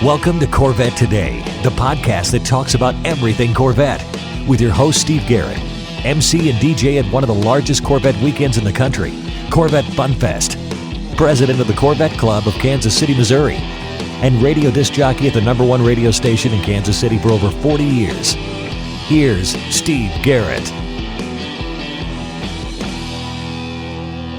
Welcome to Corvette Today, the podcast that talks about everything Corvette, with your host Steve Garrett, MC and DJ at one of the largest Corvette weekends in the country, Corvette Fun Fest, president of the Corvette Club of Kansas City, Missouri, and radio disc jockey at the #1 radio station in Kansas City for over 40 years. Here's Steve Garrett.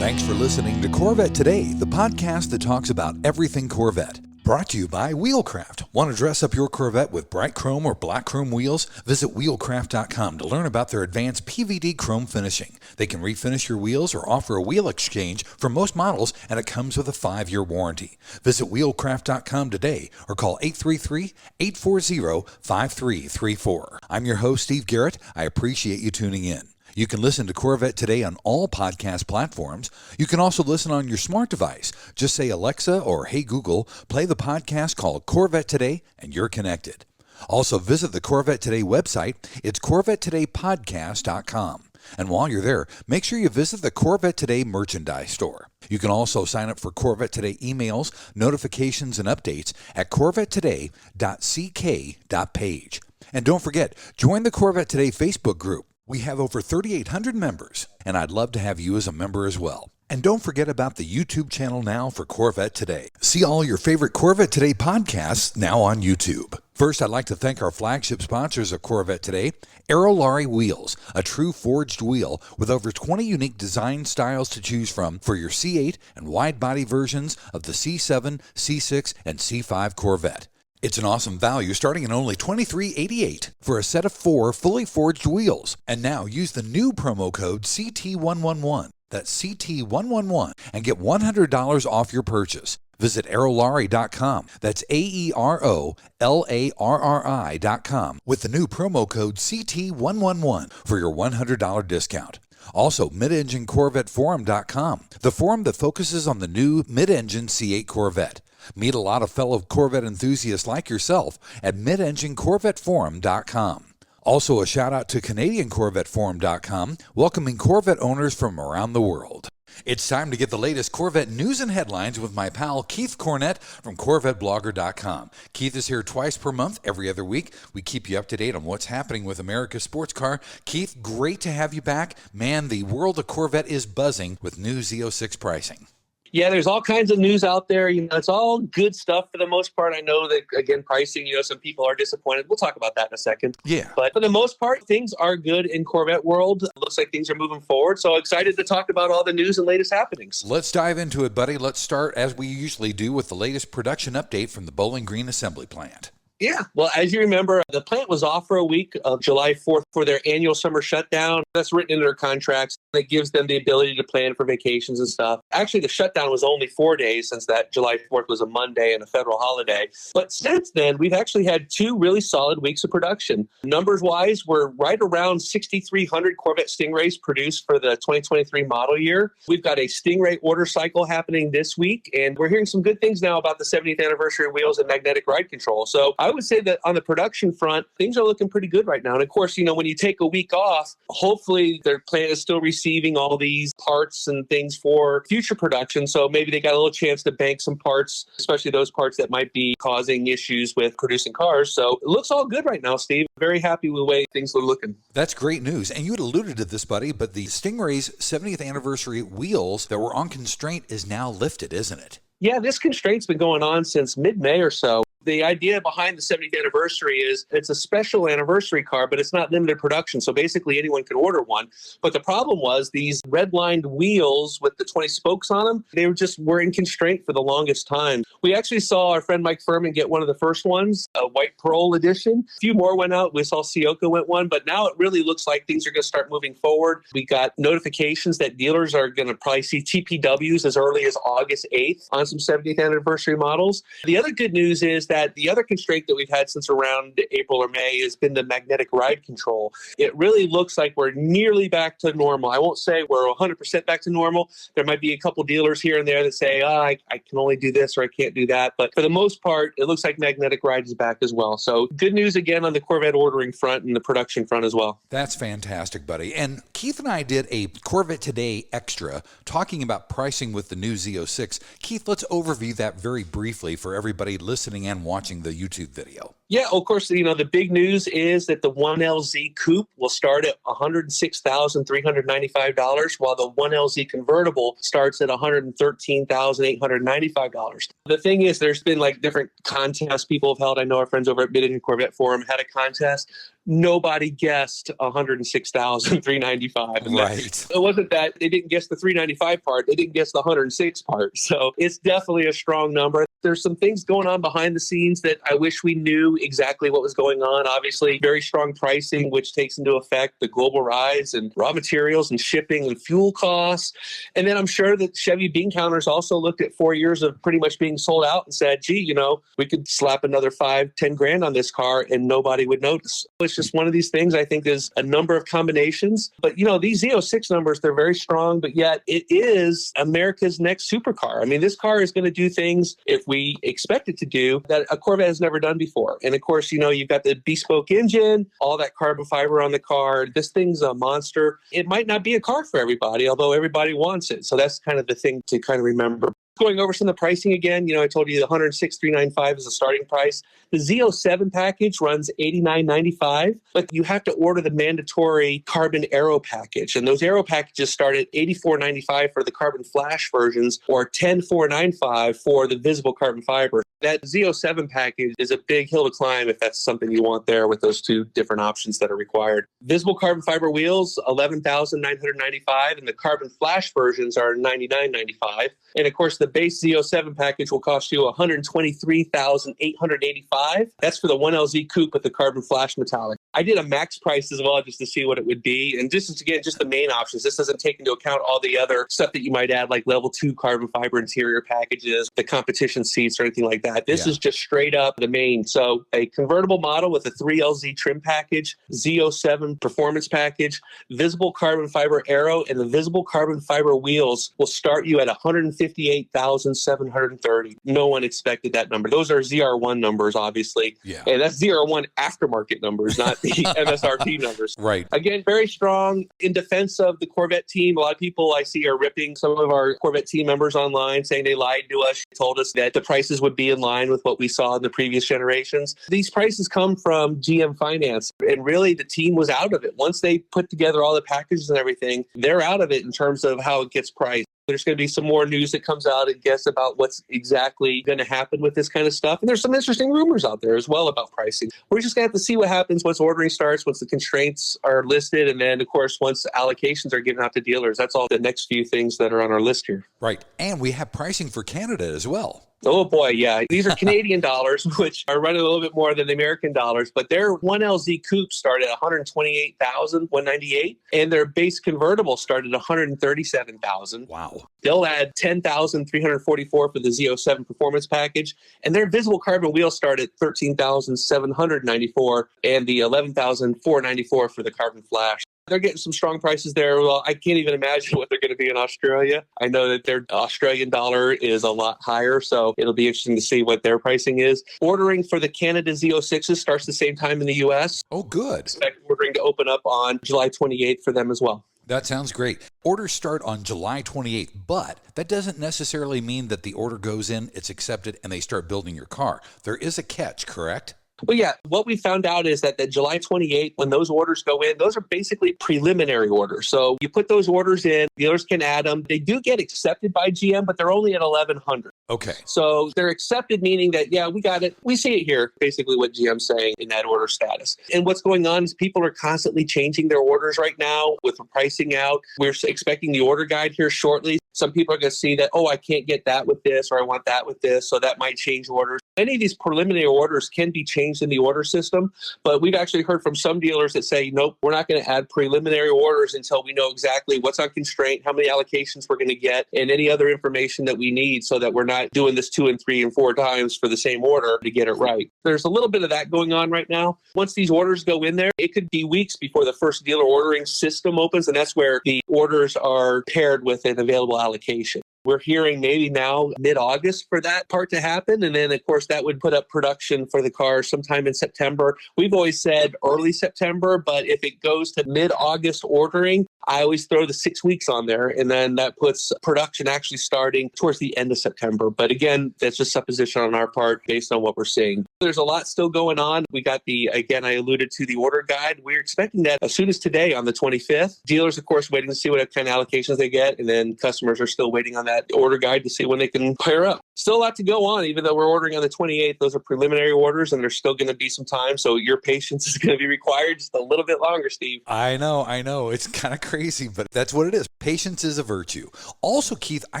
Thanks for listening to Corvette Today, the podcast that talks about everything Corvette. Brought to you by Wheelcraft. Want to dress up your Corvette with bright chrome or black chrome wheels? Visit wheelcraft.com to learn about their advanced PVD chrome finishing. They can refinish your wheels or offer a wheel exchange for most models, and it comes with a 5-year warranty. Visit wheelcraft.com today or call 833-840-5334. I'm your host, Steve Garrett. I appreciate you tuning in. You can listen to Corvette Today on all podcast platforms. You can also listen on your smart device. Just say, Alexa or Hey Google, play the podcast called Corvette Today, and you're connected. Also, visit the Corvette Today website. It's CorvetteTodayPodcast.com. And while you're there, make sure you visit the Corvette Today merchandise store. You can also sign up for Corvette Today emails, notifications, and updates at CorvetteToday.ck.page. And don't forget, join the Corvette Today Facebook group. We have over 3,800 members, and I'd love to have you as a member as well. And don't forget about the YouTube channel now for Corvette Today. See all your favorite Corvette Today podcasts now on YouTube. First, I'd like to thank our flagship sponsors of Corvette Today, AEROLARRI Wheels, a true forged wheel with over 20 unique design styles to choose from for your C8 and wide body versions of the C7, C6, and C5 Corvette. It's an awesome value starting at only $23.88 for a set of 4 fully forged wheels. And now use the new promo code CT111, that's CT111, and get $100 off your purchase. Visit AEROLARRI.com, that's AEROLARRI.com, with the new promo code CT111 for your $100 discount. Also, MidEngineCorvetteForum.com, the forum that focuses on the new mid-engine C8 Corvette. Meet a lot of fellow Corvette enthusiasts like yourself at MidEngineCorvetteForum.com. Also, a shout out to CanadianCorvetteForum.com, welcoming Corvette owners from around the world. It's time to get the latest Corvette news and headlines with my pal Keith Cornett from CorvetteBlogger.com. Keith is here twice per month, every other week. We keep you up to date on what's happening with America's sports car. Keith, great to have you back. Man, the world of Corvette is buzzing with new Z06 pricing. Yeah, there's all kinds of news out there. It's all good stuff for the most part. I know that, again, pricing, some people are disappointed. We'll talk about that in a second. Yeah. But for the most part, things are good in Corvette world. It looks like things are moving forward. So excited to talk about all the news and latest happenings. Let's dive into it, buddy. Let's start, as we usually do, with the latest production update from the Bowling Green Assembly Plant. Yeah. Well, as you remember, the plant was off for a week of July 4th for their annual summer shutdown. That's written into their contracts. It gives them the ability to plan for vacations and stuff. Actually, the shutdown was only 4 days since that July 4th was a Monday and a federal holiday. But since then, we've actually had 2 really solid weeks of production. Numbers-wise, we're right around 6,300 Corvette Stingrays produced for the 2023 model year. We've got a Stingray order cycle happening this week, and we're hearing some good things now about the 70th anniversary wheels and magnetic ride control. So I would say that on the production front, things are looking pretty good right now. And of course, when you take a week off, hopefully their plant is still receiving all these parts and things for future production. So maybe they got a little chance to bank some parts, especially those parts that might be causing issues with producing cars. So it looks all good right now, Steve. Very happy with the way things are looking. That's great news. And you had alluded to this, buddy, but the Stingray's 70th anniversary wheels that were on constraint is now lifted, isn't it? Yeah, this constraint's been going on since mid-May or so. The idea behind the 70th anniversary is it's a special anniversary car, but it's not limited production. So basically anyone can order one. But the problem was these red-lined wheels with the 20 spokes on them, they were in constraint for the longest time. We actually saw our friend Mike Furman get one of the first ones, a white pearl edition. A few more went out. We saw COCA went one, but now it really looks like things are going to start moving forward. We got notifications that dealers are going to probably see TPWs as early as August 8th on some 70th anniversary models. The other good news is that the other constraint that we've had since around April or May has been the magnetic ride control. It really looks like we're nearly back to normal. I won't say we're 100% back to normal. There might be a couple dealers here and there that say, I can only do this or I can't do that. But for the most part, it looks like magnetic ride is back as well. So good news again on the Corvette ordering front and the production front as well. That's fantastic, buddy. And Keith and I did a Corvette Today extra talking about pricing with the new Z06. Keith, let's overview that very briefly for everybody listening and I'm watching the YouTube video. Yeah, of course, the big news is that the 1LZ Coupe will start at $106,395, while the 1LZ Convertible starts at $113,895. The thing is, there's been like different contests people have held. I know our friends over at Mid-Engine Corvette Forum had a contest. Nobody guessed $106,395. Right. It wasn't that they didn't guess the 395 part. They didn't guess the 106 part. So it's definitely a strong number. There's some things going on behind the scenes that I wish we knew exactly what was going on. Obviously, very strong pricing, which takes into effect the global rise in raw materials and shipping and fuel costs. And then I'm sure that Chevy bean counters also looked at 4 years of pretty much being sold out and said, gee, we could slap another 5-10 grand on this car and nobody would notice. It's just one of these things. I think there's a number of combinations. But, these Z06 numbers, they're very strong, but yet it is America's next supercar. I mean, this car is going to do things, if we expect it to do, that a Corvette has never done before. And of course, you've got the bespoke engine, all that carbon fiber on the car. This thing's a monster. It might not be a car for everybody, although everybody wants it. So that's kind of the thing to kind of remember. Going over some of the pricing again, I told you the $106,395 is the starting price. The Z07 package runs $89.95, but you have to order the mandatory carbon aero package. And those aero packages start at $84.95 for the carbon flash versions or $10,495 for the visible carbon fiber. That Z07 package is a big hill to climb if that's something you want there with those two different options that are required. Visible carbon fiber wheels, $11,995, and the carbon flash versions are $99.95. And of course, the base Z07 package will cost you $123,885. That's for the 1LZ Coupe with the carbon flash metallic. I did a max price as well just to see what it would be. And this is, again, just the main options. This doesn't take into account all the other stuff that you might add, like level 2 carbon fiber interior packages, the competition seats or anything like that. This is just straight up the main. So a convertible model with a 3LZ trim package, Z07 performance package, visible carbon fiber aero, and the visible carbon fiber wheels will start you at $158,730. No one expected that number. Those are ZR1 numbers, obviously. Yeah. And that's ZR1 aftermarket numbers, not the MSRP numbers. Right. Again, very strong in defense of the Corvette team. A lot of people I see are ripping some of our Corvette team members online, saying they lied to us, told us that the prices would be in line with what we saw in the previous generations. These prices come from GM Finance, and really the team was out of it. Once they put together all the packages and everything, they're out of it in terms of how it gets priced. There's going to be some more news that comes out, I guess, about what's exactly going to happen with this kind of stuff. And there's some interesting rumors out there as well about pricing. We're just going to have to see what happens once ordering starts, once the constraints are listed, and then, of course, once allocations are given out to dealers. That's all the next few things that are on our list here. Right. And we have pricing for Canada as well. Oh, boy, yeah. These are Canadian dollars, which are running a little bit more than the American dollars, but their 1LZ Coupe started at $128,198, and their base convertible started at $137,000. Wow. They'll add $10,344 for the Z07 performance package, and their visible carbon wheels start at $13,794, and the $11,494 for the carbon flash. They're getting some strong prices there. Well, I can't even imagine what they're going to be in Australia. I know that their Australian dollar is a lot higher, so it'll be interesting to see what their pricing is. Ordering for the Canada Z06s starts the same time in the U.S. Oh, good. Expect ordering to open up on July 28th for them as well. That sounds great. Orders start on July 28th, but that doesn't necessarily mean that the order goes in, it's accepted, and they start building your car. There is a catch, correct? Well, yeah, what we found out is that July 28th, when those orders go in, those are basically preliminary orders. So you put those orders in, dealers can add them. They do get accepted by GM, but they're only at 1,100. Okay. So they're accepted, meaning that, yeah, we got it. We see it here, basically what GM's saying in that order status. And what's going on is people are constantly changing their orders right now with the pricing out. We're expecting the order guide here shortly. Some people are going to see that, oh, I can't get that with this, or I want that with this. So that might change orders. Any of these preliminary orders can be changed in the order system, but we've actually heard from some dealers that say, nope, we're not going to add preliminary orders until we know exactly what's on constraint, how many allocations we're going to get, and any other information that we need so that we're not doing this 2 and 3 and 4 times for the same order to get it right. There's a little bit of that going on right now. Once these orders go in there, it could be weeks before the first dealer ordering system opens, and that's where the orders are paired with an available allocation. We're hearing maybe now mid-August for that part to happen. And then, of course, that would put up production for the car sometime in September. We've always said early September, but if it goes to mid-August ordering, I always throw the 6 weeks on there, and then that puts production actually starting towards the end of September. But again, that's just supposition on our part based on what we're seeing. There's a lot still going on. We got again, I alluded to the order guide. We're expecting that as soon as today on the 25th. Dealers, of course, waiting to see what kind of allocations they get, and then customers are still waiting on that order guide to see when they can pair up. Still a lot to go on, even though we're ordering on the 28th. Those are preliminary orders, and there's still going to be some time. So your patience is going to be required just a little bit longer, Steve. I know. It's kind of crazy, but that's what it is. Patience is a virtue. Also, Keith, I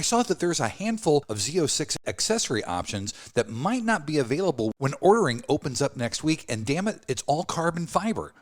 saw that there's a handful of Z06 accessory options that might not be available when ordering opens up next week. And damn it, it's all carbon fiber.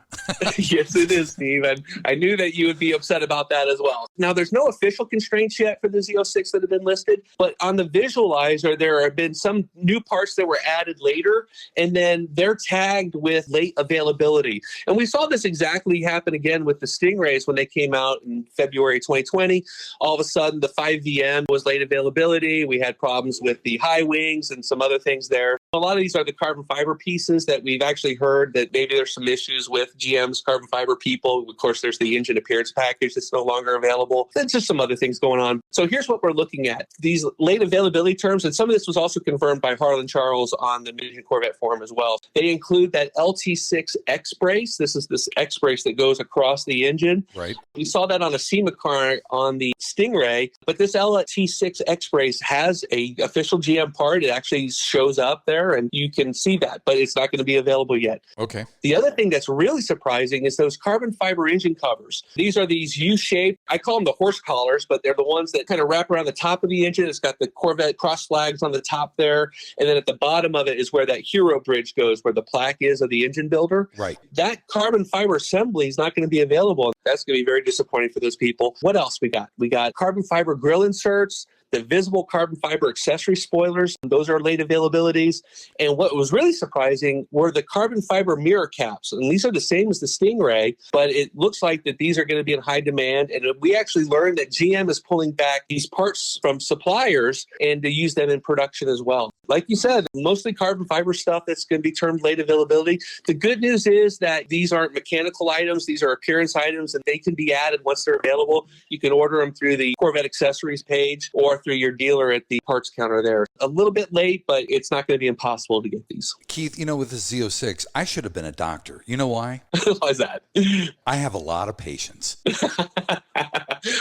Yes, it is, Steve. And I knew that you would be upset about that as well. Now, there's no official constraints yet for the Z06 that have been listed, but on the visualizer, there have been some new parts that were added later, and then they're tagged with late availability. And we saw this exactly happen again with the Stingrays when they came out in February 2020. All of a sudden, the 5VM was late availability. We had problems with the high wings and some other things there. A lot of these are the carbon fiber pieces that we've actually heard that maybe there's some issues with GM's carbon fiber people. Of course, there's the engine appearance package that's no longer available. There's just some other things going on. So here's what we're looking at. These late availability terms, and some of this was also confirmed by Harlan Charles on the Mid-Engine Corvette forum as well. They include that LT6 X brace. This is this X brace that goes across the engine. Right. We saw that on a SEMA car on the Stingray, but this LT6 X brace has a official GM part. It actually shows up there, and you can see that, but it's not going to be available yet. Okay. The other thing that's really surprising is those carbon fiber engine covers. These are these U-shaped, I call them the horse collars, but they're the ones that kind of wrap around the top of the engine. It's got the Corvette cross flags on the top there, and then at the bottom of it is where that hero bridge goes, where the plaque is of the engine builder. Right. That carbon fiber assembly is not going to be available. That's going to be very disappointing for those people. What else we got? We got carbon fiber grill inserts, the visible carbon fiber accessory spoilers. Those are late availabilities. And what was really surprising were the carbon fiber mirror caps. And these are the same as the Stingray, but it looks like that these are going to be in high demand. And we actually learned that GM is pulling back these parts from suppliers and to use them in production as well. Like you said, mostly carbon fiber stuff that's going to be termed late availability. The good news is that these aren't mechanical items. These are appearance items, and they can be added once they're available. You can order them through the Corvette accessories page or through your dealer at the parts counter there. A little bit late, but it's not going to be impossible to get these. Keith, with the Z06, I should have been a doctor. You know why? Why is that? I have a lot of patience.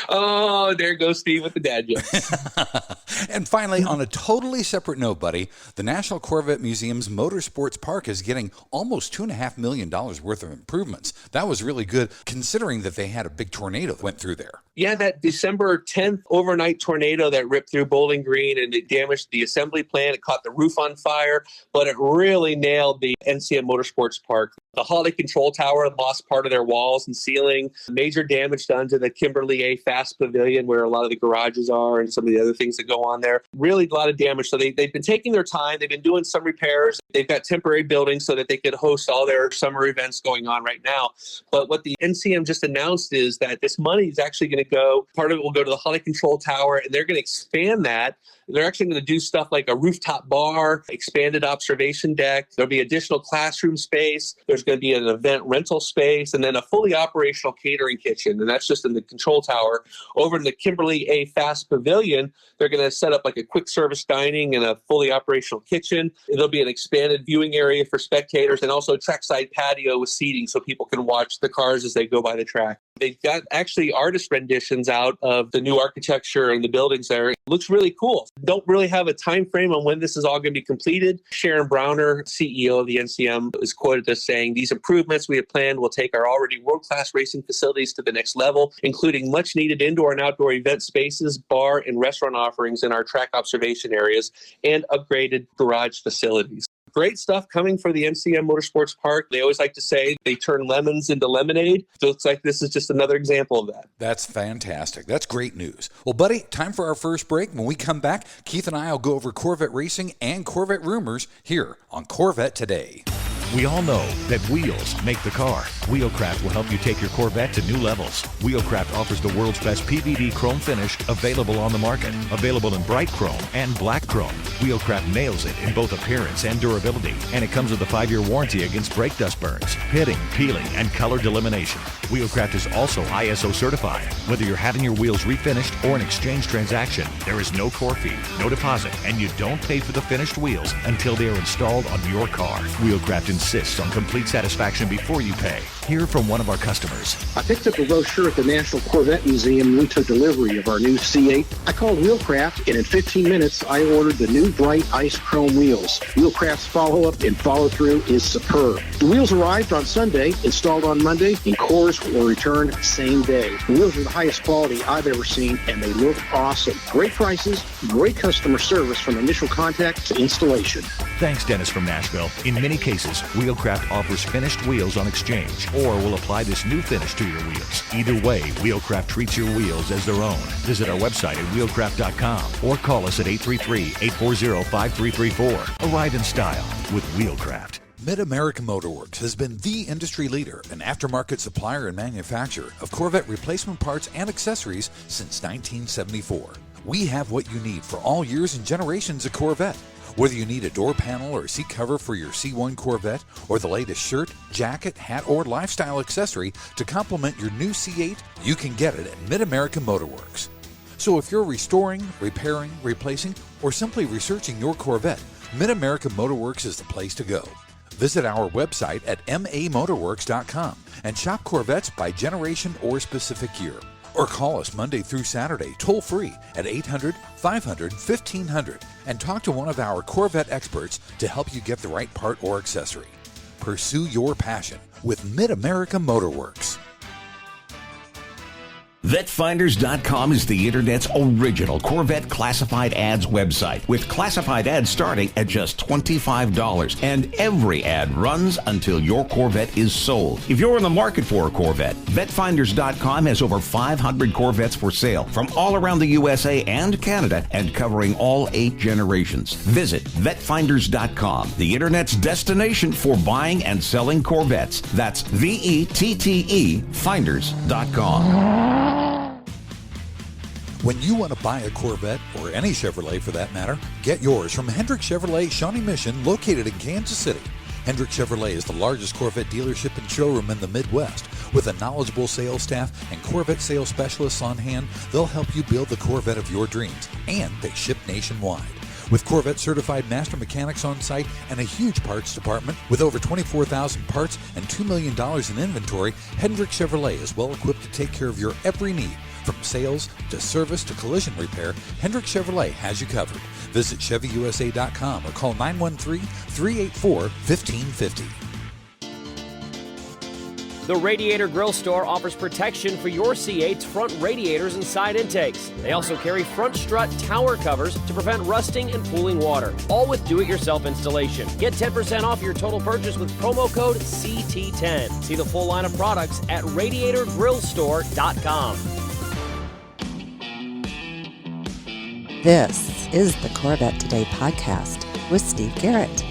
Oh, there goes Steve with the dad jokes. And finally, on a totally separate note, buddy, the National Corvette Museum's Motorsports Park is getting almost $2.5 million worth of improvements. That was really good, considering that they had a big tornado that went through there. Yeah, that December 10th overnight tornado that ripped through Bowling Green, and it damaged the assembly plant. It caught the roof on fire, but it really nailed the NCM Motorsports Park. The holiday control tower lost part of their walls and ceiling. Major damage done to the Kimberly A Fast Pavilion, where a lot of the garages are and some of the other things that go on there. Really a lot of damage. So they've been taking their time. They've been doing some repairs. They've got temporary buildings so that they could host all their summer events going on right now. But what the NCM just announced is that this money is actually going to go, part of it will go to the holiday control tower, and they're going to expand that. They're actually going to do stuff like a rooftop bar, expanded observation deck. There'll be additional classroom space. There's going to be an event rental space, and then a fully operational catering kitchen. And that's just in the control tower. Over in the Kimberly A Fast Pavilion, they're going to set up like a quick service dining and a fully operational kitchen. There'll be an expanded viewing area for spectators and also a trackside patio with seating so people can watch the cars as they go by the track. They've got actually artist renditions out of the new architecture and the buildings there. It looks really cool. Don't really have a time frame on when this is all going to be completed. Sharon Browner, CEO of the NCM, is quoted as saying, "These improvements we have planned will take our already world-class racing facilities to the next level, including much-needed indoor and outdoor event spaces, bar and restaurant offerings in our track observation areas, and upgraded garage facilities." Great stuff coming for the NCM Motorsports Park. They always like to say they turn lemons into lemonade. It looks like this is just another example of that. That's fantastic. That's great news. Well, buddy, time for our first break. When we come back, Keith and I will go over Corvette racing and Corvette rumors here on Corvette Today. We all know that wheels make the car. Wheelcraft will help you take your Corvette to new levels. Wheelcraft offers the world's best PVD chrome finish available on the market. Available in bright chrome and black chrome. Wheelcraft nails it in both appearance and durability, and it comes with a 5-year warranty against brake dust burns, pitting, peeling, and color delamination. Wheelcraft is also ISO certified. Whether you're having your wheels refinished or an exchange transaction, there is no core fee, no deposit, and you don't pay for the finished wheels until they are installed on your car. Wheelcraft insists on complete satisfaction before you pay. Hear from one of our customers. I picked up a brochure at the National Corvette Museum and we took delivery of our new C8. I called Wheelcraft, and in 15 minutes, I ordered the new bright ice chrome wheels. Wheelcraft's follow-up and follow-through is superb. The wheels arrived on Sunday, installed on Monday, and cores were returned same day. The wheels are the highest quality I've ever seen, and they look awesome. Great prices, great customer service from initial contact to installation. Thanks, Dennis from Nashville. In many cases, Wheelcraft offers finished wheels on exchange or will apply this new finish to your wheels. Either way, Wheelcraft treats your wheels as their own. Visit our website at wheelcraft.com or call us at 833-840-5334. Arrive in style with Wheelcraft. Mid-American Motorworks has been the industry leader and aftermarket supplier and manufacturer of Corvette replacement parts and accessories since 1974. We have what you need for all years and generations of Corvette. Whether you need a door panel or seat cover for your C1 Corvette, or the latest shirt, jacket, hat, or lifestyle accessory to complement your new C8, you can get it at Mid-American Motorworks. So if you're restoring, repairing, replacing, or simply researching your Corvette, Mid-American Motorworks is the place to go. Visit our website at mamotorworks.com and shop Corvettes by generation or specific year. Or call us Monday through Saturday toll-free at 800-500-1500 and talk to one of our Corvette experts to help you get the right part or accessory. Pursue your passion with Mid-America Motorworks. VetteFinders.com is the Internet's original Corvette classified ads website, with classified ads starting at just $25, and every ad runs until your Corvette is sold. If you're in the market for a Corvette, VetteFinders.com has over 500 Corvettes for sale from all around the USA and Canada and covering all 8 generations. Visit VetteFinders.com, the Internet's destination for buying and selling Corvettes. That's VETTE Finders.com. When you want to buy a Corvette, or any Chevrolet for that matter, get yours from Hendrick Chevrolet Shawnee Mission, located in Kansas City. Hendrick Chevrolet is the largest Corvette dealership and showroom in the Midwest. With a knowledgeable sales staff and Corvette sales specialists on hand, they'll help you build the Corvette of your dreams, and they ship nationwide. With Corvette certified master mechanics on site and a huge parts department with over 24,000 parts and $2 million in inventory, Hendrick Chevrolet is well equipped to take care of your every need. From sales to service to collision repair, Hendrick Chevrolet has you covered. Visit ChevyUSA.com or call 913-384-1550. The Radiator Grill Store offers protection for your C8's front radiators and side intakes. They also carry front strut tower covers to prevent rusting and pooling water, all with do-it-yourself installation. Get 10% off your total purchase with promo code CT10. See the full line of products at radiatorgrillstore.com. This is the Corvette Today podcast with Steve Garrett.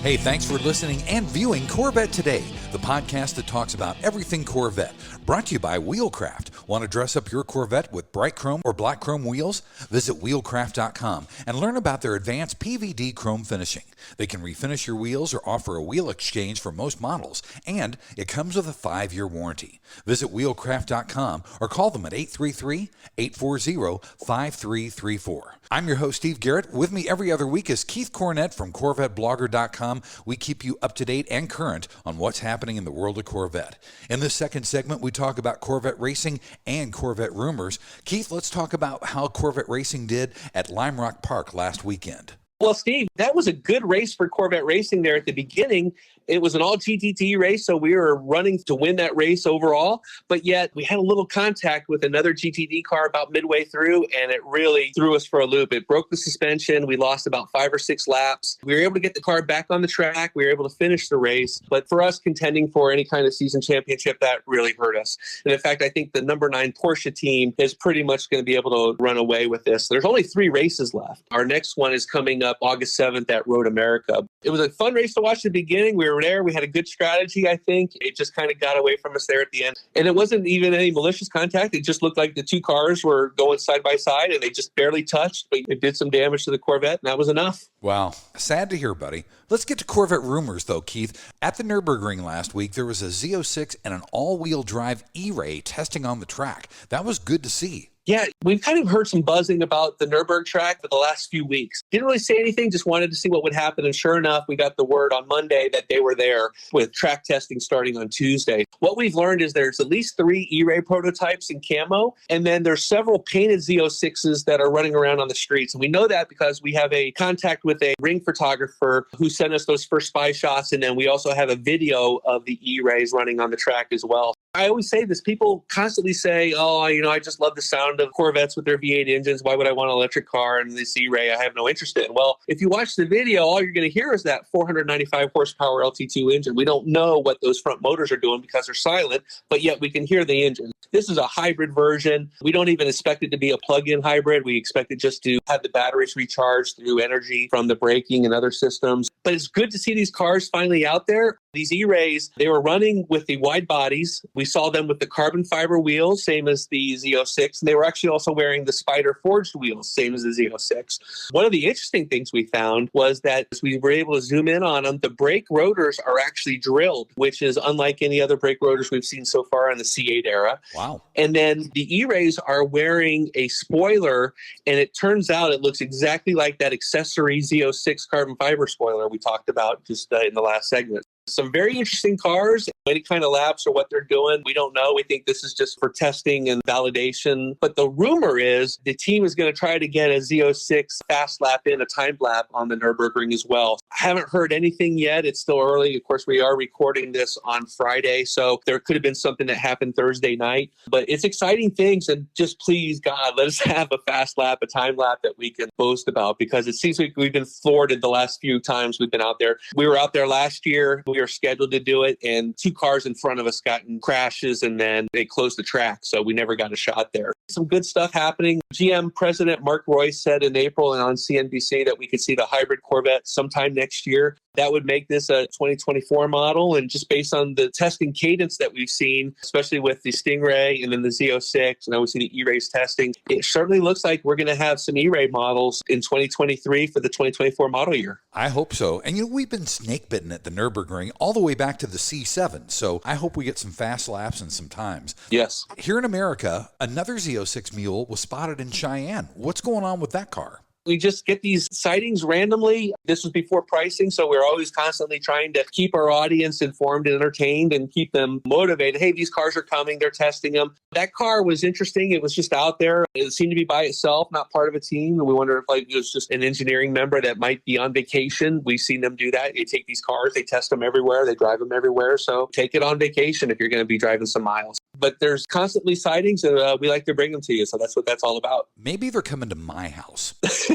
Hey, thanks for listening and viewing Corvette Today, the podcast that talks about everything Corvette. Brought to you by Wheelcraft. Want to dress up your Corvette with bright chrome or black chrome wheels? Visit Wheelcraft.com and learn about their advanced PVD chrome finishing. They can refinish your wheels or offer a wheel exchange for most models, and it comes with a 5-year warranty. Visit Wheelcraft.com or call them at 833-840-5334. I'm your host, Steve Garrett. With me every other week is Keith Cornett from CorvetteBlogger.com. We keep you up to date and current on what's happening in the world of Corvette. In this second segment, we talk about Corvette racing and Corvette rumors. Keith, let's talk about how Corvette racing did at Lime Rock Park last weekend. Well, Steve, that was a good race for Corvette racing there at the beginning. It was an all GTT race, so we were running to win that race overall. But yet we had a little contact with another GTD car about midway through, and it really threw us for a loop. It broke the suspension. We lost about 5 or 6 laps. We were able to get the car back on the track. We were able to finish the race. But for us contending for any kind of season championship, that really hurt us. And in fact, I think the number 9 Porsche team is pretty much going to be able to run away with this. There's only 3 races left. Our next one is coming up up August 7th at Road America. It was a fun race to watch at the beginning. We were there. We had a good strategy, I think. It just kind of got away from us there at the end. And it wasn't even any malicious contact. It just looked like the two cars were going side by side, and they just barely touched, but it did some damage to the Corvette, and that was enough. Wow. Sad to hear, buddy. Let's get to Corvette rumors, though, Keith. At the Nurburgring last week, there was a Z06 and an all-wheel drive E-Ray testing on the track. That was good to see. Yeah, we've kind of heard some buzzing about the Nürburgring track for the last few weeks. Didn't really say anything, just wanted to see what would happen. And sure enough, we got the word on Monday that they were there with track testing starting on Tuesday. What we've learned is there's at least 3 E-Ray prototypes in camo, and then there's several painted Z06s that are running around on the streets. And we know that because we have a contact with a ring photographer who sent us those first spy shots, and then we also have a video of the E-Rays running on the track as well. I always say this, people constantly say, oh, I just love the sound of Corvettes with their V8 engines. Why would I want an electric car and this E-Ray I have no interest in? Well, if you watch the video, all you're going to hear is that 495 horsepower LT2 engine. We don't know what those front motors are doing because they're silent, but yet we can hear the engine. This is a hybrid version. We don't even expect it to be a plug-in hybrid. We expect it just to have the batteries recharged through energy from the braking and other systems. But it's good to see these cars finally out there. These E-Rays, they were running with the wide bodies. We saw them with the carbon fiber wheels, same as the Z06. And they were actually also wearing the Spider forged wheels, same as the Z06. One of the interesting things we found was that as we were able to zoom in on them, the brake rotors are actually drilled, which is unlike any other brake rotors we've seen so far in the C8 era. Wow. And then the E-Rays are wearing a spoiler, and it turns out it looks exactly like that accessory Z06 carbon fiber spoiler we talked about just in the last segment. Some very interesting cars. Any kind of laps or what they're doing, we don't know. We think this is just for testing and validation. But the rumor is the team is going to try to get a Z06 fast lap in, a time lap on the Nürburgring as well. I haven't heard anything yet. It's still early. Of course, we are recording this on Friday, so there could have been something that happened Thursday night. But it's exciting things, and just please, God, let us have a fast lap, a time lap that we can boast about, because it seems like we've been thwarted the last few times we've been out there. We were out there last year. We were scheduled to do it, and 2 cars in front of us got in crashes, and then they closed the track, so we never got a shot there. Some good stuff happening. GM President Mark Royce said in April and on CNBC that we could see the hybrid Corvette sometime next year. That would make this a 2024 model, and just based on the testing cadence that we've seen, especially with the Stingray and then the Z06, and now we see the E-Rays testing, it certainly looks like we're going to have some E-Ray models in 2023 for the 2024 model year. I hope so. And we've been snake bitten at the Nürburgring all the way back to the C7, so I hope we get some fast laps and some times. Yes. Here in America, another Z06 mule was spotted in Cheyenne. What's going on with that car? We just get these sightings randomly. This was before pricing, so we're always constantly trying to keep our audience informed and entertained and keep them motivated. Hey, these cars are coming. They're testing them. That car was interesting. It was just out there. It seemed to be by itself, not part of a team. And we wonder if it was just an engineering member that might be on vacation. We've seen them do that. They take these cars, they test them everywhere, they drive them everywhere. So take it on vacation if you're going to be driving some miles. But there's constantly sightings, and we like to bring them to you. So that's what that's all about. Maybe they're coming to my house.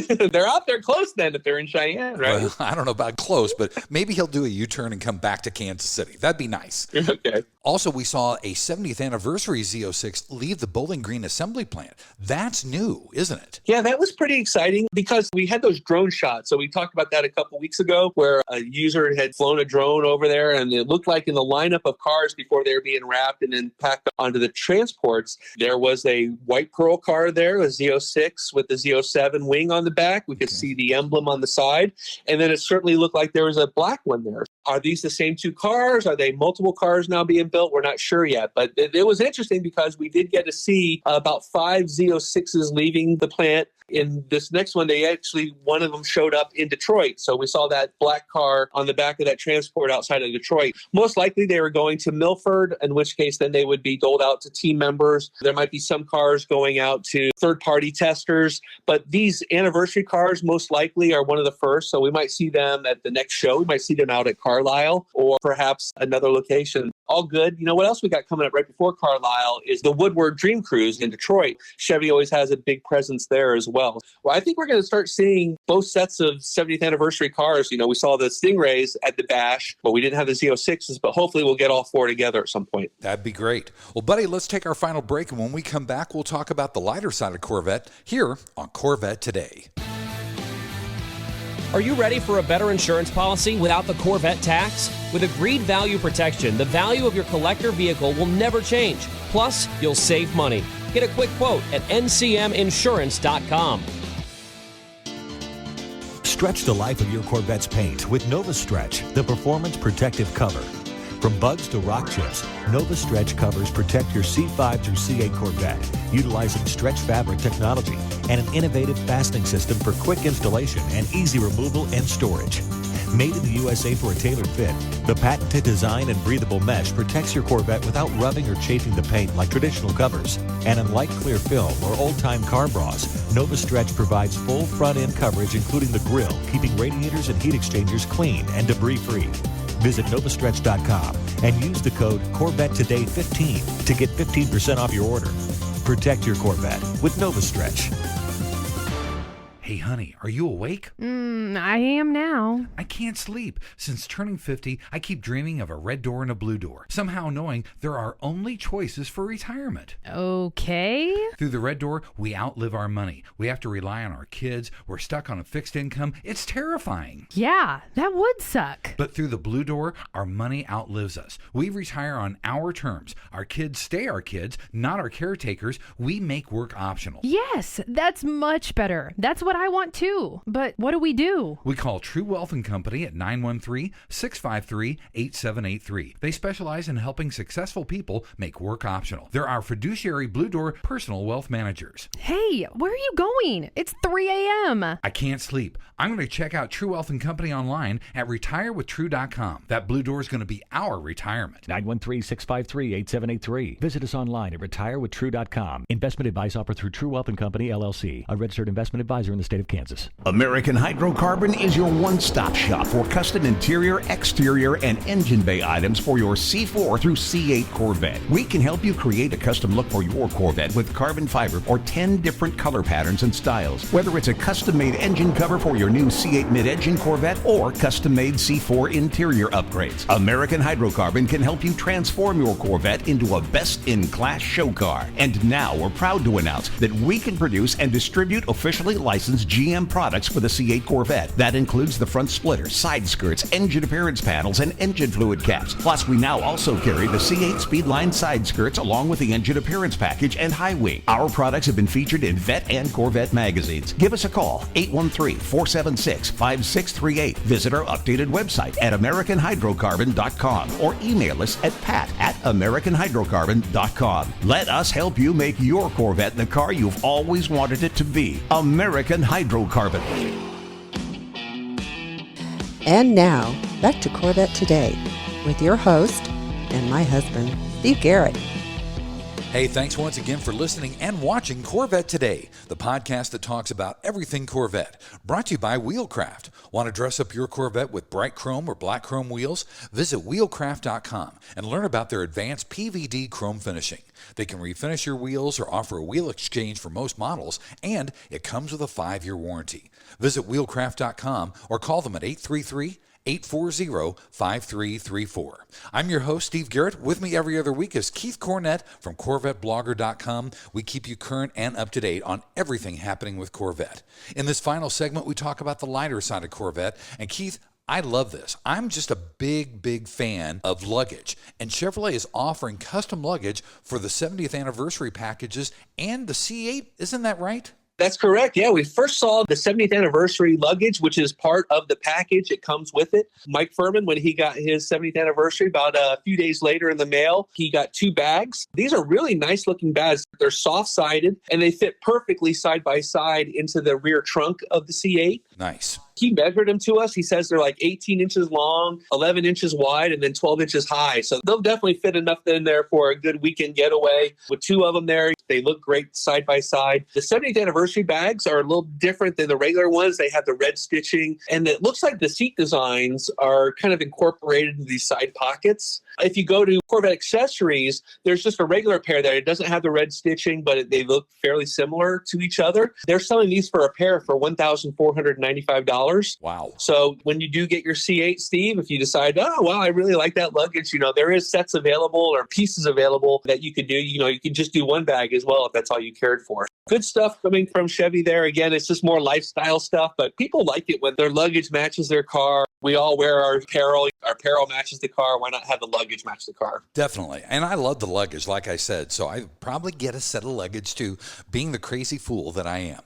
They're out there close then if they're in Cheyenne, right? Well, I don't know about close, but maybe he'll do a U-turn and come back to Kansas City. That'd be nice. Okay. Also, we saw a 70th anniversary Z06 leave the Bowling Green assembly plant. That's new, isn't it? Yeah, that was pretty exciting because we had those drone shots. So we talked about that a couple weeks ago where a user had flown a drone over there, and it looked like in the lineup of cars before they were being wrapped and then packed onto the transports, there was a white pearl car there, a Z06 with the Z07 wing on the back. We could see the emblem on the side. And then it certainly looked like there was a black one there. Are these the same 2 cars? Are they multiple cars now being built? We're not sure yet. But it was interesting because we did get to see about 5 Z06s leaving the plant. In this next one, one of them showed up in Detroit. So we saw that black car on the back of that transport outside of Detroit. Most likely they were going to Milford, in which case then they would be doled out to team members. There might be some cars going out to third-party testers. But these anniversary cars most likely are one of the first. So we might see them at the next show. We might see them out at Carlisle or perhaps another location. All good. You know what else we got coming up right before Carlisle is the Woodward Dream Cruise in Detroit. Chevy always has a big presence there as well. Well, I think we're going to start seeing both sets of 70th anniversary cars. We saw the Stingrays at the Bash, but we didn't have the Z06s, but hopefully we'll get all 4 together at some point. That'd be great. Well, buddy, let's take our final break, and when we come back, we'll talk about the lighter side of Corvette here on Corvette Today. Are you ready for a better insurance policy without the Corvette tax? With agreed value protection, the value of your collector vehicle will never change. Plus, you'll save money. Get a quick quote at ncminsurance.com. Stretch the life of your Corvette's paint with NovaStretch, the performance protective cover. From bugs to rock chips, NovaStretch covers protect your C5 through C8 Corvette, utilizing stretch fabric technology and an innovative fastening system for quick installation and easy removal and storage. Made in the USA for a tailored fit, the patented design and breathable mesh protects your Corvette without rubbing or chafing the paint like traditional covers. And unlike clear film or old-time car bras, NovaStretch provides full front-end coverage including the grille, keeping radiators and heat exchangers clean and debris-free. Visit novastretch.com and use the code CorvetteToday15 to get 15% off your order. Protect your Corvette with NovaStretch. Hey, honey, are you awake? I am now. I can't sleep. Since turning 50, I keep dreaming of a red door and a blue door, somehow knowing there are only choices for retirement. Okay. Through the red door, we outlive our money. We have to rely on our kids. We're stuck on a fixed income. It's terrifying. Yeah, that would suck. But through the blue door, our money outlives us. We retire on our terms. Our kids stay our kids, not our caretakers. We make work optional. Yes, that's much better. That's what I want too. But what do we do? We call True Wealth & Company at 913-653-8783. They specialize in helping successful people make work optional. They're our fiduciary Blue Door personal wealth managers. Hey, where are you going? It's 3 a.m. I can't sleep. I'm going to check out True Wealth & Company online at retirewithtrue.com. That Blue Door is going to be our retirement. 913-653-8783. Visit us online at retirewithtrue.com. Investment advice offered through True Wealth & Company, LLC, a registered investment advisor in the state of Kansas. American Hydrocarbon is your one-stop shop for custom interior, exterior, and engine bay items for your C4 through C8 Corvette. We can help you create a custom look for your Corvette with carbon fiber or 10 different color patterns and styles. Whether it's a custom-made engine cover for your new C8 mid-engine Corvette or custom-made C4 interior upgrades, American Hydrocarbon can help you transform your Corvette into a best-in-class show car. And now we're proud to announce that we can produce and distribute officially licensed GM products for the C8 Corvette. That includes the front splitter, side skirts, engine appearance panels, and engine fluid caps. Plus, we now also carry the C8 Speedline side skirts along with the engine appearance package and high wing. Our products have been featured in Vette and Corvette magazines. Give us a call, 813-476-5638. Visit our updated website at AmericanHydrocarbon.com or email us at pat@AmericanHydrocarbon.com. Let us help you make your Corvette the car you've always wanted it to be. American Hydrocarbon. And now, back to Corvette Today with your host and my husband, Steve Garrett. Hey, thanks once again for listening and watching Corvette Today, the podcast that talks about everything Corvette. Brought to you by Wheelcraft. Want to dress up your Corvette with bright chrome or black chrome wheels? Visit wheelcraft.com and learn about their advanced PVD chrome finishing. They can refinish your wheels or offer a wheel exchange for most models, and it comes with a 5-year warranty. Visit wheelcraft.com or call them at 833-840-5334. I'm your host, Steve Garrett. With me every other week is Keith Cornett from CorvetteBlogger.com. We keep you current and up to date on everything happening with Corvette. In this final segment, we talk about the lighter side of Corvette. And Keith, I love this. I'm just a big fan of luggage. And Chevrolet is offering custom luggage for the 70th anniversary packages and the C8. Isn't that right? That's correct. Yeah, we first saw the 70th anniversary luggage, which is part of the package. It comes with it. Mike Furman, when he got his 70th anniversary, about a few days later in the mail, he got 2 bags. These are really nice looking bags. They're soft-sided and they fit perfectly side by side into the rear trunk of the C8. Nice. He measured them to us. He says they're like 18 inches long, 11 inches wide, and then 12 inches high. So they'll definitely fit enough in there for a good weekend getaway. With 2 of them there, they look great side by side. The 70th anniversary bags are a little different than the regular ones. They have the red stitching, and it looks like the seat designs are kind of incorporated into these side pockets. If you go to Corvette accessories, there's just a regular pair there. It doesn't have the red stitching, but they look fairly similar to each other. They're selling these for a pair for $1,495. Wow. So when you do get your C8, Steve, if you decide, oh, well, I really like that luggage, there is sets available or pieces available that you could do. You can just do 1 bag as well if that's all you cared for. Good stuff coming from Chevy there. Again, it's just more lifestyle stuff, but people like it when their luggage matches their car. We all wear our apparel. Our apparel matches the car. Why not have the luggage match the car? Definitely. And I love the luggage, like I said, so I probably get a set of luggage too, being the crazy fool that I am.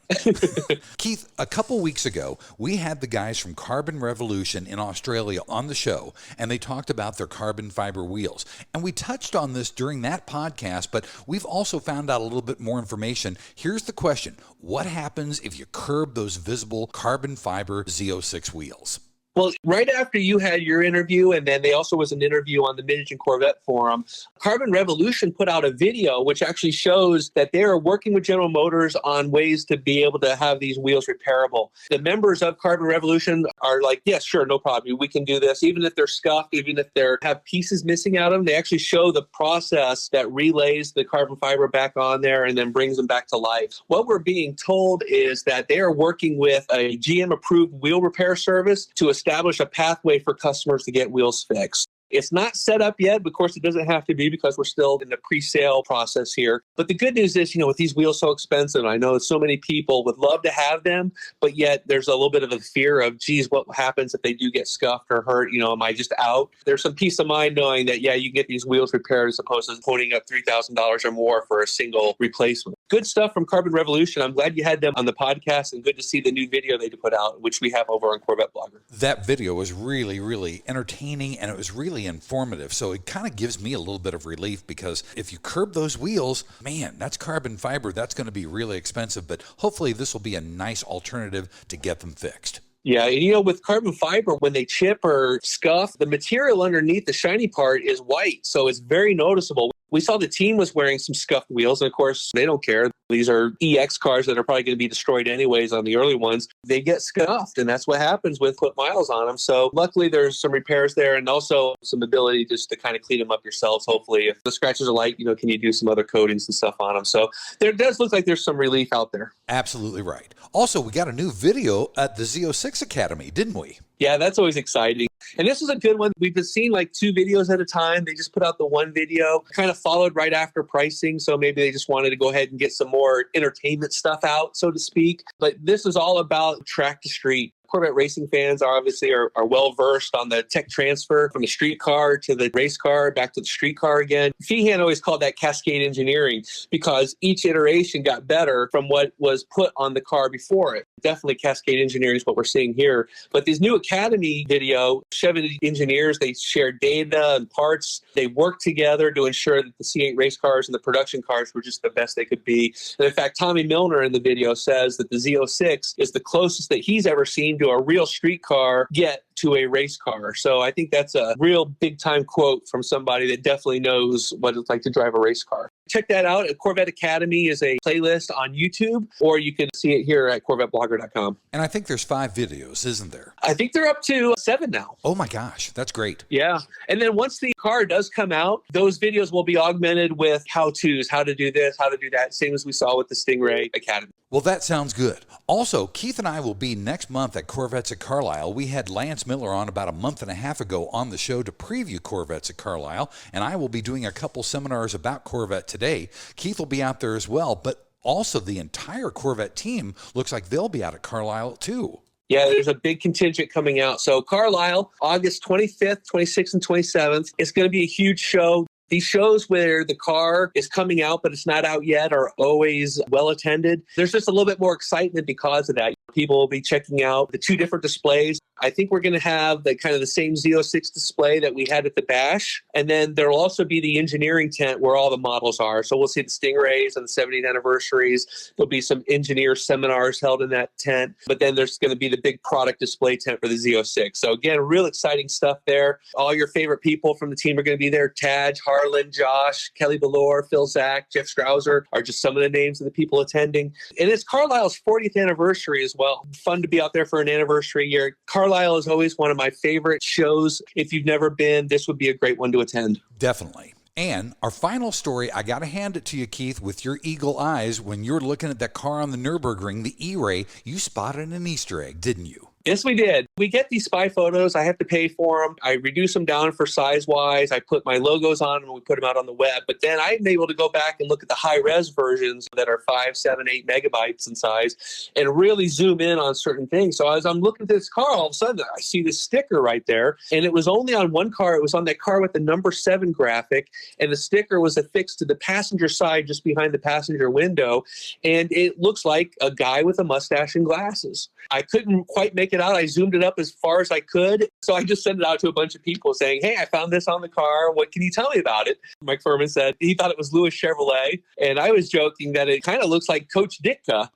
Keith, a couple weeks ago, we had the guys from Carbon Revolution in Australia on the show, and they talked about their carbon fiber wheels. And we touched on this during that podcast, but we've also found out a little bit more information. Here's the question. What happens if you curb those visible carbon fiber Z06 wheels? Well, right after you had your interview, and then there also was an interview on the Vintage and Corvette forum, Carbon Revolution put out a video which actually shows that they are working with General Motors on ways to be able to have these wheels repairable. The members of Carbon Revolution are like, yes, sure, no problem. We can do this. Even if they're scuffed, even if they have pieces missing out of them, they actually show the process that relays the carbon fiber back on there and then brings them back to life. What we're being told is that they are working with a GM-approved wheel repair service to establish a pathway for customers to get wheels fixed. It's not set up yet. Of course, it doesn't have to be because we're still in the pre-sale process here. But the good news is, with these wheels so expensive, I know so many people would love to have them, but yet there's a little bit of a fear of, geez, what happens if they do get scuffed or hurt? Am I just out? There's some peace of mind knowing that, yeah, you can get these wheels repaired as opposed to ponying up $3,000 or more for a single replacement. Good stuff from Carbon Revolution. I'm glad you had them on the podcast, and good to see the new video they put out, which we have over on CorvetteBlogger. That video was really, really entertaining, and it was really informative. So it kind of gives me a little bit of relief, because if you curb those wheels, man, that's carbon fiber. That's going to be really expensive, but hopefully this will be a nice alternative to get them fixed. Yeah, and with carbon fiber, when they chip or scuff, the material underneath the shiny part is white, so it's very noticeable. We saw the team was wearing some scuffed wheels, and of course, they don't care. These are EX cars that are probably going to be destroyed anyways on the early ones. They get scuffed, and that's what happens with put miles on them. So luckily, there's some repairs there, and also some ability just to kind of clean them up yourselves. Hopefully, if the scratches are light, can you do some other coatings and stuff on them? So there does look like there's some relief out there. Absolutely right. Also, we got a new video at the Z06 Academy, didn't we? Yeah, that's always exciting. And this is a good one. We've been seeing like 2 videos at a time. They just put out the one video, kind of followed right after pricing. So maybe they just wanted to go ahead and get some more entertainment stuff out, so to speak. But this is all about track to street. Corvette racing fans obviously are well versed on the tech transfer from the street car to the race car back to the street car again. Feehan always called that cascade engineering, because each iteration got better from what was put on the car before it. Definitely cascade engineering is what we're seeing here. But this new Academy video, Chevy engineers, they share data and parts. They work together to ensure that the C8 race cars and the production cars were just the best they could be. And in fact, Tommy Milner in the video says that the Z06 is the closest that he's ever seen to a real street car get to a race car. So I think that's a real big time quote from somebody that definitely knows what it's like to drive a race car. Check that out. Corvette Academy is a playlist on YouTube, or you can see it here at CorvetteBlogger.com. And I think there's 5 videos, isn't there? I think they're up to 7 now. Oh my gosh, that's great. Yeah. And then once the car does come out, those videos will be augmented with how-tos, how to do this, how to do that, same as we saw with the Stingray Academy. Well, that sounds good. Also, Keith and I will be next month at Corvettes at Carlisle. We had Lance Miller on about a month and a half ago on the show to preview Corvettes at Carlisle, and I will be doing a couple seminars about Corvette today. Keith will be out there as well, but also the entire Corvette team looks like they'll be out at Carlisle too. Yeah, there's a big contingent coming out. So Carlisle, August 25th, 26th, and 27th. It's going to be a huge show. These shows where the car is coming out, but it's not out yet, are always well attended. There's just a little bit more excitement because of that. People will be checking out the 2 different displays. I think we're going to have the kind of the same Z06 display that we had at the Bash. And then there'll also be the engineering tent where all the models are. So we'll see the Stingrays and the 70th anniversaries. There'll be some engineer seminars held in that tent. But then there's going to be the big product display tent for the Z06. So again, real exciting stuff there. All your favorite people from the team are going to be there. Taj, Harlan, Josh, Kelly Ballore, Phil Zach, Jeff Strouser are just some of the names of the people attending. And it's Carlisle's 40th anniversary as well. Fun to be out there for an anniversary year. Carlisle is always one of my favorite shows. If you've never been, this would be a great one to attend. Definitely. And our final story, I got to hand it to you, Keith, with your eagle eyes. When you're looking at that car on the Nurburgring, the E-Ray, you spotted an Easter egg, didn't you? Yes, we did. We get these spy photos. I have to pay for them. I reduce them down for size-wise. I put my logos on them and we put them out on the web. But then I'm able to go back and look at the high-res versions that are 5, 7, 8 megabytes in size and really zoom in on certain things. So as I'm looking at this car, all of a sudden I see this sticker right there. And it was only on one car. It was on that car with the number 7 graphic. And the sticker was affixed to the passenger side just behind the passenger window. And it looks like a guy with a mustache and glasses. I couldn't quite make it out. I zoomed it up as far as I could. So I just sent it out to a bunch of people saying, hey, I found this on the car. What can you tell me about it? Mike Furman said he thought it was Lewis Chevrolet. And I was joking that it kind of looks like Coach Ditka.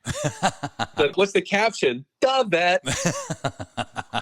But what's the caption? Duh, Vett.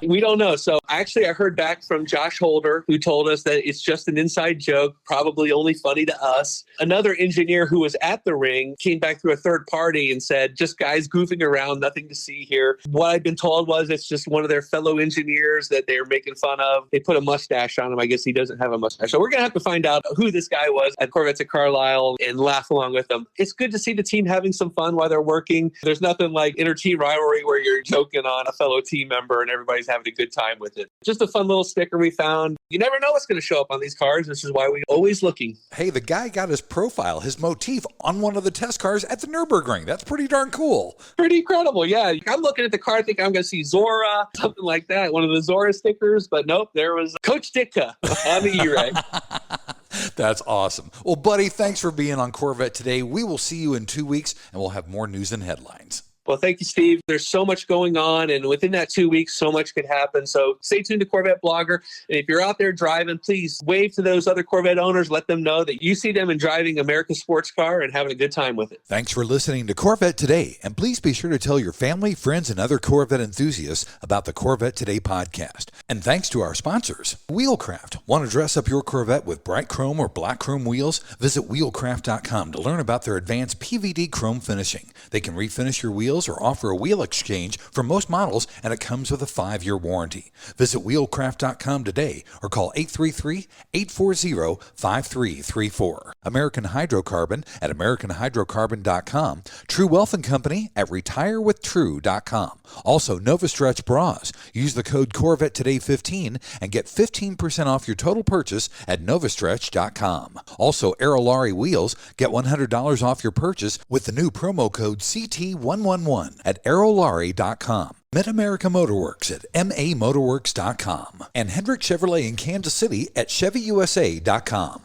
We don't know. So actually, I heard back from Josh Holder, who told us that it's just an inside joke, probably only funny to us. Another engineer who was at the ring came back through a third party and said, just guys goofing around, nothing to see here. What I've been told was it's just one of their fellow engineers that they're making fun of. They put a mustache on him. I guess he doesn't have a mustache. So we're going to have to find out who this guy was at Corvettes at Carlisle and laugh along with them. It's good to see the team having some fun while they're working. There's nothing like inter-team rivalry where you're joking on a fellow team member and everybody's having a good time with it. Just a fun little sticker we found. You never know what's going to show up on these cars. This is why we're always looking. Hey, the guy got his profile, his motif, on one of the test cars at the Nurburgring. That's pretty darn cool. Pretty incredible, yeah. I'm looking at the car, I think I'm going to see Zora, something like that, one of the Zora stickers, but nope, there was Coach Ditka on the E-Ray. That's awesome. Well, buddy, thanks for being on Corvette Today. We will see you in 2 weeks, and we'll have more news and headlines. Well, thank you, Steve. There's so much going on, and within that 2 weeks, so much could happen. So stay tuned to CorvetteBlogger. And if you're out there driving, please wave to those other Corvette owners. Let them know that you see them in driving America's sports car and having a good time with it. Thanks for listening to Corvette Today. And please be sure to tell your family, friends, and other Corvette enthusiasts about the Corvette Today podcast. And thanks to our sponsors, Wheelcraft. Want to dress up your Corvette with bright chrome or black chrome wheels? Visit wheelcraft.com to learn about their advanced PVD chrome finishing. They can refinish your wheels or offer a wheel exchange for most models, and it comes with a 5-year warranty. Visit wheelcraft.com today or call 833-840-5334. American Hydrocarbon at americanhydrocarbon.com. True Wealth and Company at retirewithtrue.com. Also, Nova Stretch Bras. Use the code Corvette Today 15 and get 15% off your total purchase at novastretch.com. Also, AEROLARRI Wheels. Get $100 off your purchase with the new promo code CT111 at AEROLARRI.com. Mid-America Motorworks at MAMotorworks.com. And Hendrick Chevrolet in Kansas City at ChevyUSA.com.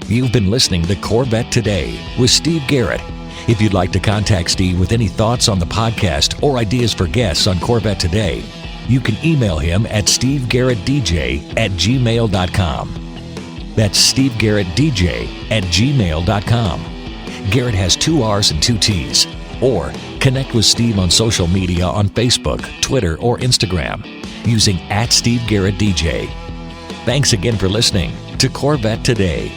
You've been listening to Corvette Today with Steve Garrett. If you'd like to contact Steve with any thoughts on the podcast or ideas for guests on Corvette Today, you can email him at stevegarrettdj@gmail.com. That's stevegarrettdj@gmail.com. Garrett has 2 R's and 2 T's. Or connect with Steve on social media on Facebook, Twitter, or Instagram using @SteveGarrettDJ. Thanks again for listening to Corvette Today.